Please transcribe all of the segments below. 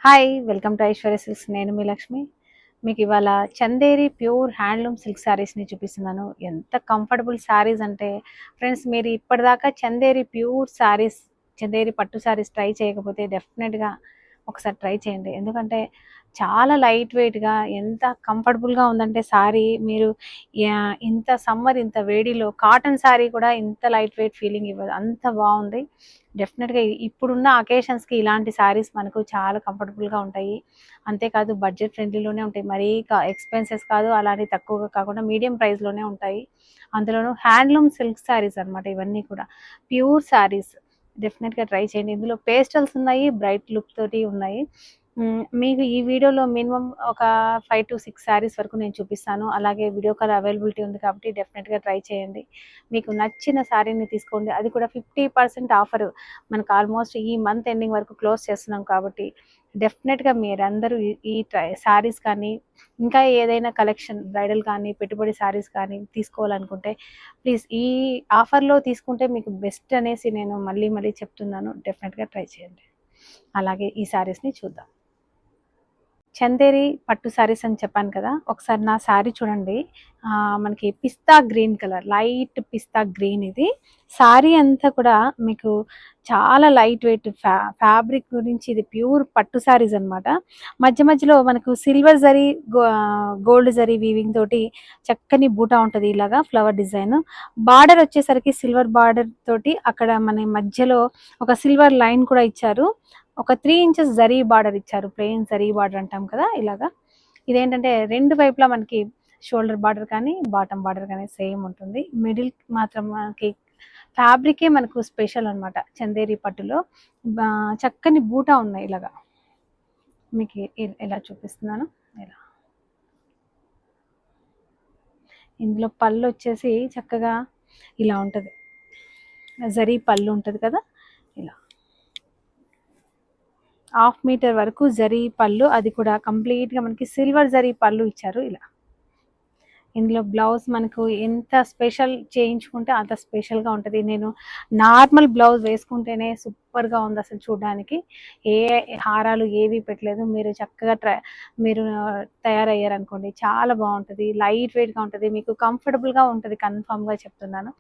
Hi welcome to Aishwarya silks. నేను మీ లక్ష్మి. మీకు ఇవాళ చందేరి ప్యూర్ హ్యాండ్లూమ్ సిల్క్ శారీస్ని చూపిస్తున్నాను. ఎంత కంఫర్టబుల్ శారీస్ అంటే ఫ్రెండ్స్, మీరు ఇప్పటిదాకా చందేరి ప్యూర్ శారీస్, చందేరి పట్టు శారీస్ ట్రై చేయకపోతే డెఫినెట్గా ఒకసారి ట్రై చేయండి. ఎందుకంటే చాలా లైట్ వెయిట్గా ఎంత కంఫర్టబుల్గా ఉందంటే శారీ, మీరు ఇంత సమ్మర్ ఇంత వేడిలో కాటన్ శారీ కూడా ఇంత లైట్ వెయిట్ ఫీలింగ్ ఇవ్వదు, అంత బాగుంది. డెఫినెట్గా ఇప్పుడున్న అకేషన్స్కి ఇలాంటి శారీస్ మనకు చాలా కంఫర్టబుల్గా ఉంటాయి. అంతేకాదు బడ్జెట్ ఫ్రెండ్లీలోనే ఉంటాయి, మరీ ఎక్స్పెన్సెస్ కాదు, అలాంటి తక్కువగా కాకుండా మీడియం ప్రైస్లోనే ఉంటాయి. అందులోనూ హ్యాండ్లూమ్ సిల్క్ శారీస్ అనమాట ఇవన్నీ కూడా, ప్యూర్ శారీస్. డెఫినెట్గా ట్రై చేయండి. ఇందులో పేస్టల్స్ ఉన్నాయి, బ్రైట్ లుక్ తోటి ఉన్నాయి. మీకు ఈ వీడియోలో మినిమం ఒక 5 to 6 శారీస్ వరకు నేను చూపిస్తాను. అలాగే వీడియో కాల్ అవైలబిలిటీ ఉంది కాబట్టి డెఫినెట్గా ట్రై చేయండి. మీకు నచ్చిన శారీని తీసుకోండి, అది కూడా 50% ఆఫర్. మనకు ఆల్మోస్ట్ ఈ మంత్ ఎండింగ్ వరకు క్లోజ్ చేస్తున్నాం కాబట్టి డెఫినెట్గా మీరందరూ ఈ శారీస్ కానీ, ఇంకా ఏదైనా కలెక్షన్ బ్రైడల్ కానీ, పెట్టుబడి శారీస్ కానీ తీసుకోవాలనుకుంటే ప్లీజ్ ఈ ఆఫర్లో తీసుకుంటే మీకు బెస్ట్ అనేసి నేను మళ్ళీ మళ్ళీ చెప్తున్నాను. డెఫినెట్గా ట్రై చేయండి. అలాగే ఈ శారీస్ని చూద్దాం. చందేరి పట్టు శారీస్ అని చెప్పాను కదా, ఒకసారి నా శారీ చూడండి. మనకి పిస్తా గ్రీన్ కలర్, లైట్ పిస్తా గ్రీన్. ఇది శారీ అంతా కూడా మీకు చాలా లైట్ వెయిట్ ఫ్యాబ్రిక్ గురించి ఇది ప్యూర్ పట్టు శారీస్ అనమాట. మధ్య మధ్యలో మనకు silver zari, gold zari weaving తోటి చక్కని బూటా ఉంటుంది, ఇలాగా ఫ్లవర్ డిజైన్. బార్డర్ వచ్చేసరికి సిల్వర్ బార్డర్ తోటి అక్కడ మన మధ్యలో ఒక సిల్వర్ లైన్ కూడా ఇచ్చారు. ఒక 3 inches జరీ బార్డర్ ఇచ్చారు, ప్లెయిన్ జరీ బార్డర్ అంటాం కదా ఇలాగా. ఇదేంటంటే రెండు వైపులా మనకి షోల్డర్ బార్డర్ కానీ, బాటమ్ బార్డర్ కానీ సేమ్ ఉంటుంది. మిడిల్ మాత్రం మనకి ఫ్యాబ్రికే మనకు స్పెషల్ అనమాట. చందేరి పట్టులో చక్కని బూటా ఉన్నాయి ఇలాగా. మీకు ఇలా చూపిస్తున్నాను. ఇలా ఇందులో పళ్ళు వచ్చేసి చక్కగా ఇలా ఉంటుంది, జరీ పళ్ళు ఉంటుంది కదా. ఇలా 1/2 మీటర్ వరకు జరీ పళ్ళు, అది కూడా కంప్లీట్గా మనకి సిల్వర్ జరీ పళ్ళు ఇచ్చారు ఇలా. ఇందులో బ్లౌజ్ మనకు ఎంత స్పెషల్ చేయించుకుంటే అంత స్పెషల్గా ఉంటుంది. నేను నార్మల్ బ్లౌజ్ వేసుకుంటేనే సూపర్గా ఉంది అసలు చూడడానికి. ఏ హారాలు ఏవి పెట్టలేదు. మీరు చక్కగా మీరు తయారయ్యారనుకోండి, చాలా బాగుంటుంది, లైట్ వెయిట్గా ఉంటుంది, మీకు కంఫర్టబుల్గా ఉంటుంది, కన్ఫామ్గా చెప్తున్నాను.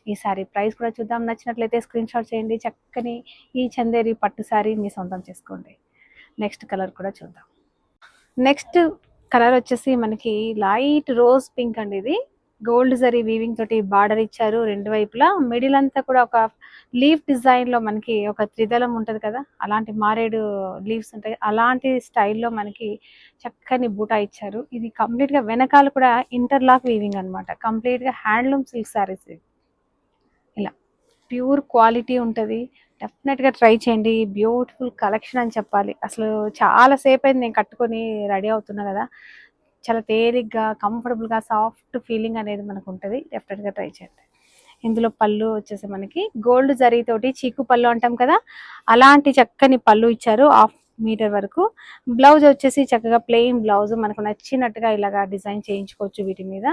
ఈ సారీ ప్రైస్ కూడా చూద్దాం. నచ్చినట్లయితే స్క్రీన్ షాట్ చేయండి. చక్కని ఈ చందేరి పట్టు సారీ మీ సొంతం చేసుకోండి. నెక్స్ట్ కలర్ కూడా చూద్దాం. నెక్స్ట్ కలర్ వచ్చేసి మనకి లైట్ రోజ్ పింక్ అండి. ఇది గోల్డ్ జరీ వీవింగ్ తోటి బార్డర్ ఇచ్చారు రెండు వైపులా. మిడిల్ అంతా కూడా ఒక లీఫ్ డిజైన్ లో మనకి ఒక త్రిదళం ఉంటది కదా, అలాంటి మారేడు లీవ్స్ ఉంటాయి, అలాంటి స్టైల్లో మనకి చక్కని బూటా ఇచ్చారు. ఇది కంప్లీట్ గా వెనకాల కూడా ఇంటర్లాక్ వీవింగ్ అనమాట. కంప్లీట్ గా హ్యాండ్లూమ్ సిల్క్ సారీస్. ఇలా ప్యూర్ క్వాలిటీ ఉంటుంది. డెఫినెట్గా ట్రై చేయండి. బ్యూటిఫుల్ కలెక్షన్ అని చెప్పాలి. అసలు చాలా సేపు అయింది నేను కట్టుకొని రెడీ అవుతున్నా కదా, చాలా తేలిగ్గా కంఫర్టబుల్గా సాఫ్ట్ ఫీలింగ్ అనేది మనకు ఉంటుంది. డెఫినెట్గా ట్రై చేయండి. ఇందులో పళ్ళు వచ్చేసి మనకి గోల్డ్ జరీతోటి చీకు పళ్ళు అంటాం కదా, అలాంటి చక్కని పళ్ళు ఇచ్చారు 1/2 మీటర్ వరకు. బ్లౌజ్ వచ్చేసి చక్కగా ప్లెయిన్ బ్లౌజ్, మనకు నచ్చినట్టుగా ఇలాగా డిజైన్ చేయించుకోవచ్చు. వీటి మీద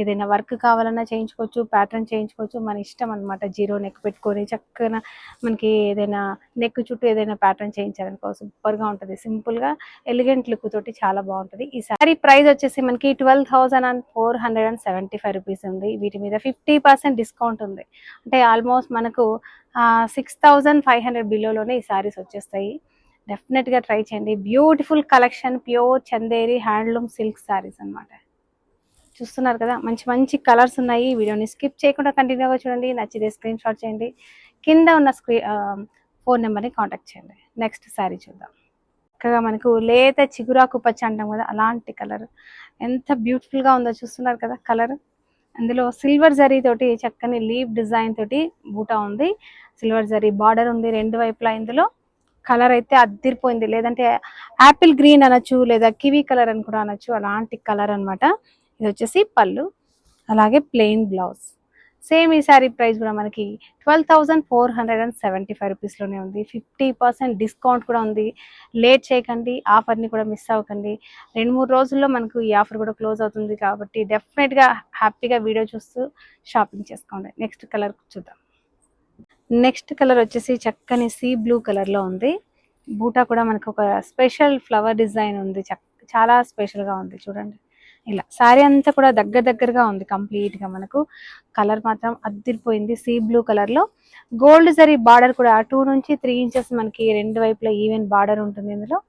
ఏదైనా వర్క్ కావాలన్నా చేయించుకోవచ్చు, ప్యాటర్న్ చేయించుకోవచ్చు, మన ఇష్టం అనమాట. జీరో నెక్ పెట్టుకొని చక్కగా మనకి ఏదైనా నెక్ చుట్టూ ఏదైనా ప్యాటర్న్ చేయించాలనుకో సూపర్గా ఉంటుంది. సింపుల్గా ఎలిగెంట్ లుక్ తోటి చాలా బాగుంటుంది. ఈ సారీ ప్రైస్ వచ్చేసి మనకి 12,475 రూపీస్ ఉంది. వీటి మీద 50% డిస్కౌంట్ ఉంది. అంటే ఆల్మోస్ట్ మనకు 6,500 బిలోలోనే ఈ సారీస్ వచ్చేస్తాయి. డెఫినెట్గా ట్రై చేయండి. Beautiful collection, pure Chanderi handloom silk saris అనమాట. చూస్తున్నారు కదా, మంచి మంచి కలర్స్ ఉన్నాయి. వీడియోని స్కిప్ చేయకుండా కంటిన్యూగా చూడండి. నచ్చితే స్క్రీన్ షాట్ చేయండి, కింద ఉన్న ఫోన్ నెంబర్ని కాంటాక్ట్ చేయండి. నెక్స్ట్ శారీ చూద్దాం. చక్కగా మనకు లేత చిగురాకు పచ్చ అంటాం కదా, అలాంటి కలర్ ఎంత బ్యూటిఫుల్గా ఉందో చూస్తున్నారు కదా కలర్. అందులో సిల్వర్ జరీ తోటి చక్కని లీవ్ డిజైన్ తోటి బూటా ఉంది, సిల్వర్ జరీ బార్డర్ ఉంది రెండు వైపులా. ఇందులో కలర్ అయితే అద్దిరిపోయింది, లేదంటే యాపిల్ గ్రీన్ అనొచ్చు, లేదా కివీ కలర్ అని కూడా అనొచ్చు, అలాంటి కలర్ అనమాట. ఇది వచ్చేసి పళ్ళు, అలాగే ప్లెయిన్ బ్లౌజ్. సేమ్ ఈ శారీ ప్రైస్ కూడా మనకి 12,475 రూపీస్లోనే ఉంది. 50% డిస్కౌంట్ కూడా ఉంది. లేట్ చేయకండి, ఆఫర్ని కూడా మిస్ అవ్వకండి. 2-3 రోజుల్లో మనకు ఈ ఆఫర్ కూడా క్లోజ్ అవుతుంది కాబట్టి డెఫినెట్గా హ్యాపీగా వీడియో చూస్తూ షాపింగ్ చేసుకోండి. నెక్స్ట్ కలర్ చూద్దాం. నెక్స్ట్ కలర్ వచ్చేసి చక్కని సీ బ్లూ కలర్లో ఉంది. బూటా కూడా మనకు ఒక స్పెషల్ ఫ్లవర్ డిజైన్ ఉంది, చాలా స్పెషల్గా ఉంది చూడండి. ఇలా శారీ అంతా కూడా దగ్గరగా ఉంది కంప్లీట్గా. మనకు కలర్ మాత్రం అద్దిరిపోయింది, సీ బ్లూ కలర్లో. గోల్డ్ జరీ బార్డర్ కూడా 2 నుంచి 3 ఇంచెస్ మనకి రెండు వైపులా ఈవెన్ బార్డర్ ఉంటుంది ఇందులో.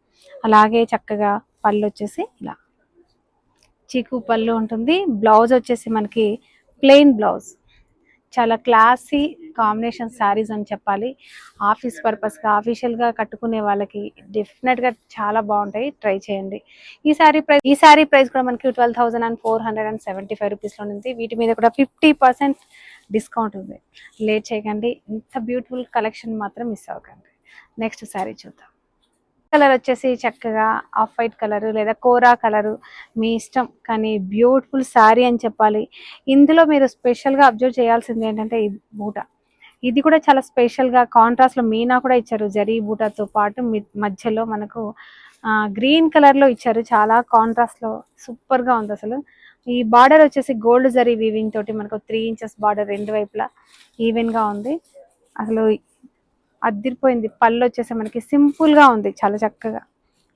అలాగే చక్కగా పళ్ళు వచ్చేసి ఇలా చీకు పళ్ళు ఉంటుంది. బ్లౌజ్ వచ్చేసి మనకి ప్లెయిన్ బ్లౌజ్. చాలా క్లాసీ కాంబినేషన్ శారీస్ అని చెప్పాలి. ఆఫీస్ పర్పస్గా ఆఫీషియల్గా కట్టుకునే వాళ్ళకి డెఫినెట్గా చాలా బాగుంటాయి, ట్రై చేయండి. ఈ శారీ ప్రైస్ కూడా మనకి 12,475 రూపీస్లో ఉంది. వీటి మీద కూడా 50% డిస్కౌంట్ ఉంది. లేట్ చేయకండి, ఇంత బ్యూటిఫుల్ కలెక్షన్ మాత్రం మిస్ అవ్వకండి. నెక్స్ట్ శారీ చూద్దాం. కలర్ వచ్చేసి చక్కగా ఆఫ్ వైట్ కలర్ లేదా కోరా కలరు మీ ఇష్టం, కానీ బ్యూటిఫుల్ శారీ అని చెప్పాలి. ఇందులో మీరు స్పెషల్గా అబ్జర్వ్ చేయాల్సింది ఏంటంటే ఇది బూట. ఇది కూడా చాలా స్పెషల్గా కాంట్రాస్ట్లో మీనా కూడా ఇచ్చారు, జరీ బూటాతో పాటు మధ్యలో మనకు గ్రీన్ కలర్లో ఇచ్చారు, చాలా కాంట్రాస్ట్లో సూపర్గా ఉంది అసలు. ఈ బార్డర్ వచ్చేసి గోల్డ్ జరీ వీవింగ్ తోటి మనకు 3 ఇంచెస్ బార్డర్ రెండు వైపులా ఈవెన్గా ఉంది. అసలు అద్దిరిపోయింది. పళ్ళు వచ్చేసి మనకి సింపుల్గా ఉంది, చాలా చక్కగా.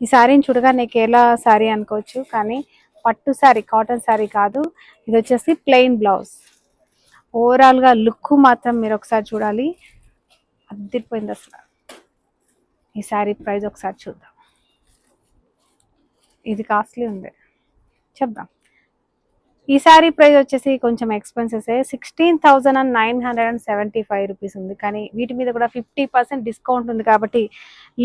ఈ శారీని చూడగానే కేరళ శారీ అనుకోవచ్చు, కానీ పట్టు శారీ, కాటన్ శారీ కాదు. ఇది వచ్చేసి ప్లెయిన్ బ్లౌజ్. ఓవరాల్గా లుక్ మాత్రం మీరు ఒకసారి చూడాలి, అద్దిరిపోయింది అసలు. ఈ శారీ ప్రైస్ ఒకసారి చూద్దాం. ఇది కాస్ట్లీ ఉంది, చెప్దాం. ఈ శారీ ప్రైస్ వచ్చేసి కొంచెం ఎక్స్పెన్సెస్, 16,975 రూపీస్ ఉంది. కానీ వీటి మీద కూడా 50% డిస్కౌంట్ ఉంది కాబట్టి,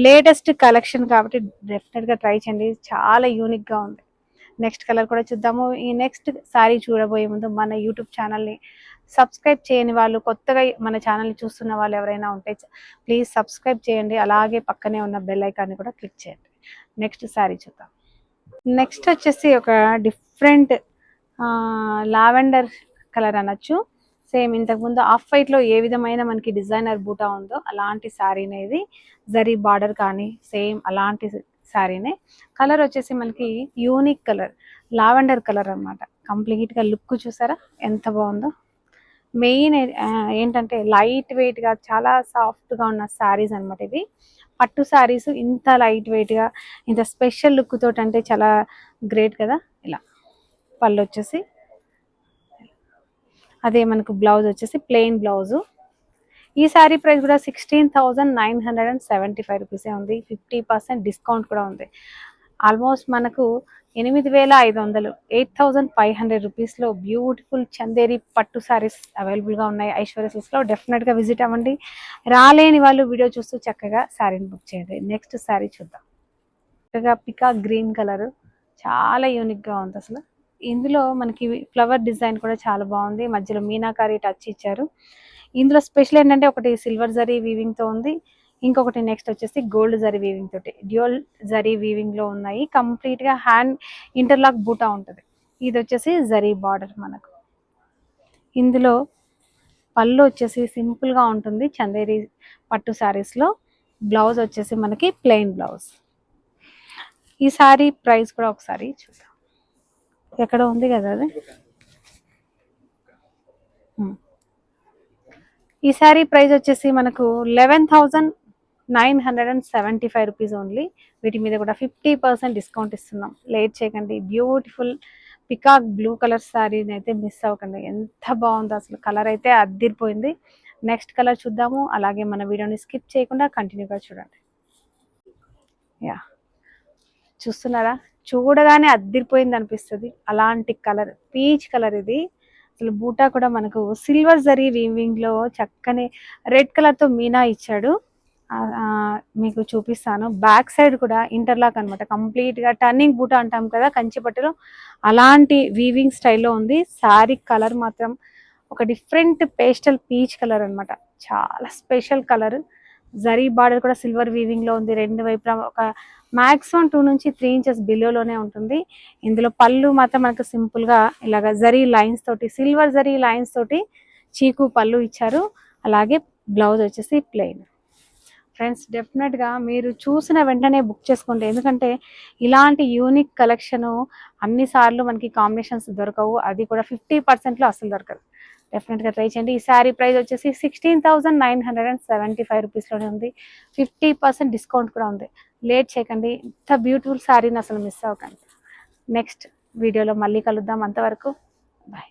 లేటెస్ట్ కలెక్షన్ కాబట్టి డెఫినెట్గా ట్రై చేయండి, చాలా యూనిక్గా ఉంది. నెక్స్ట్ కలర్ కూడా చూద్దాము. ఈ నెక్స్ట్ శారీ చూడబోయే ముందు మన యూట్యూబ్ ఛానల్ని సబ్స్క్రైబ్ చేయని వాళ్ళు, కొత్తగా మన ఛానల్ని చూస్తున్న వాళ్ళు ఎవరైనా ఉంటే ప్లీజ్ సబ్స్క్రైబ్ చేయండి. అలాగే పక్కనే ఉన్న బెల్ ఐకాన్ని కూడా క్లిక్ చేయండి. నెక్స్ట్ శారీ చూద్దాం. నెక్స్ట్ వచ్చేసి ఒక డిఫరెంట్ లావెండర్ కలర్ అనొచ్చు. సేమ్ ఇంతకుముందు ఆఫ్ వైట్లో ఏ విధమైన మనకి డిజైనర్ బూటా ఉందో అలాంటి శారీనే ఇది. జరీ బార్డర్ కానీ సేమ్ అలాంటి శారీనే. కలర్ వచ్చేసి మనకి యూనిక్ కలర్, లావెండర్ కలర్ అనమాట. కంప్లీట్గా లుక్ చూసారా ఎంత బాగుందో. మెయిన్ ఏంటంటే లైట్ వెయిట్గా చాలా సాఫ్ట్గా ఉన్న శారీస్ అనమాట ఇవి. పట్టు శారీస్ ఇంత లైట్ వెయిట్గా, ఇంత స్పెషల్ లుక్ తోటి అంటే చాలా గ్రేట్ కదా. ఇలా పళ్ళు వచ్చేసి అదే మనకు బ్లౌజ్ వచ్చేసి ప్లెయిన్ బ్లౌజు. ఈ శారీ ప్రైస్ కూడా 16,975 రూపీసే ఉంది. 50% డిస్కౌంట్ కూడా ఉంది. ఆల్మోస్ట్ మనకు 8,500, 8,500 రూపీస్లో బ్యూటిఫుల్ చందేరి పట్టు శారీస్ అవైలబుల్గా ఉన్నాయి ఐశ్వర్య సిల్క్స్లో. డెఫినెట్గా విజిట్ అవ్వండి. రాలేని వాళ్ళు వీడియో చూస్తూ చక్కగా శారీని బుక్ చేయండి. నెక్స్ట్ శారీ చూద్దాం. చక్కగా పికాక్ గ్రీన్ కలర్, చాలా యూనిక్గా ఉంది అసలు. ఇందులో మనకి ఫ్లవర్ డిజైన్ కూడా చాలా బాగుంది, మధ్యలో మీనాకారి టచ్ ఇచ్చారు. ఇందులో స్పెషల్ ఏంటంటే ఒకటి సిల్వర్ జరీ వీవింగ్తో ఉంది, ఇంకొకటి నెక్స్ట్ వచ్చేసి గోల్డ్ జరీ వీవింగ్ తోటి, డ్యూయల్ జరీ వీవింగ్లో ఉన్నాయి. కంప్లీట్గా హ్యాండ్ ఇంటర్లాక్ బూటా ఉంటుంది. ఇది వచ్చేసి జరీ బార్డర్ మనకు. ఇందులో పళ్ళు వచ్చేసి సింపుల్గా ఉంటుంది చందేరి పట్టు శారీస్లో. బ్లౌజ్ వచ్చేసి మనకి ప్లెయిన్ బ్లౌజ్. ఈ శారీ ప్రైస్ కూడా ఒకసారి చూద్దాం. ఎక్కడ ఉంది కదా అది. ఈ శారీ ప్రైస్ వచ్చేసి మనకు 11,975 రూపీస్ ఓన్లీ. వీటి మీద కూడా 50% డిస్కౌంట్ ఇస్తున్నాం. లేట్ చేయకండి. బ్యూటిఫుల్ పికాక్ బ్లూ కలర్ శారీని అయితే మిస్ అవ్వకండి, ఎంత బాగుందో అసలు. కలర్ అయితే అద్దిరిపోయింది. నెక్స్ట్ కలర్ చూద్దాము. అలాగే మన వీడియోని స్కిప్ చేయకుండా కంటిన్యూగా చూడండి. యా, చూస్తున్నారా, చూడగానే అద్దిరిపోయింది అనిపిస్తుంది. అలాంటి కలర్ పీచ్ కలర్ ఇది. అసలు బూటా కూడా మనకు సిల్వర్ జరీ వీవింగ్లో చక్కని రెడ్ కలర్తో మీనా ఇచ్చాడు. మీకు చూపిస్తాను. బ్యాక్ సైడ్ కూడా ఇంటర్లాక్ అనమాట, కంప్లీట్గా టర్నింగ్ బూటా అంటాం కదా కంచిపట్టులో, అలాంటి వీవింగ్ స్టైల్లో ఉంది. శారీ కలర్ మాత్రం ఒక డిఫరెంట్ పేస్టల్ పీచ్ కలర్ అనమాట, చాలా స్పెషల్ కలర్. జరీ బార్డర్ కూడా సిల్వర్ వీవింగ్లో ఉంది. రెండు వైపులా ఒక మ్యాక్సిమం 2 నుంచి 3 ఇంచెస్ బిలోలోనే ఉంటుంది. ఇందులో పళ్ళు మాత్రం మనకు సింపుల్గా ఇలాగ జరీ లైన్స్ తోటి, సిల్వర్ జరీ లైన్స్ తోటి చీకు పళ్ళు ఇచ్చారు. అలాగే బ్లౌజ్ వచ్చేసి ప్లెయిన్. ఫ్రెండ్స్, డెఫినెట్గా మీరు చూసిన వెంటనే బుక్ చేసుకోండి, ఎందుకంటే ఇలాంటి యూనిక్ కలెక్షను అన్నిసార్లు మనకి కాంబినేషన్స్ దొరకవు, అది కూడా 50%లో అసలు దొరకదు. డెఫినెట్గా ట్రై చేయండి. ఈ శారీ ప్రైస్ వచ్చేసి 16,975 రూపీస్లోనే ఉంది. 50% డిస్కౌంట్ కూడా ఉంది. లేట్ చేయకండి, ఇంత బ్యూటిఫుల్ శారీని అసలు మిస్ అవ్వకండి. నెక్స్ట్ వీడియోలో మళ్ళీ కలుద్దాం. అంతవరకు బాయ్.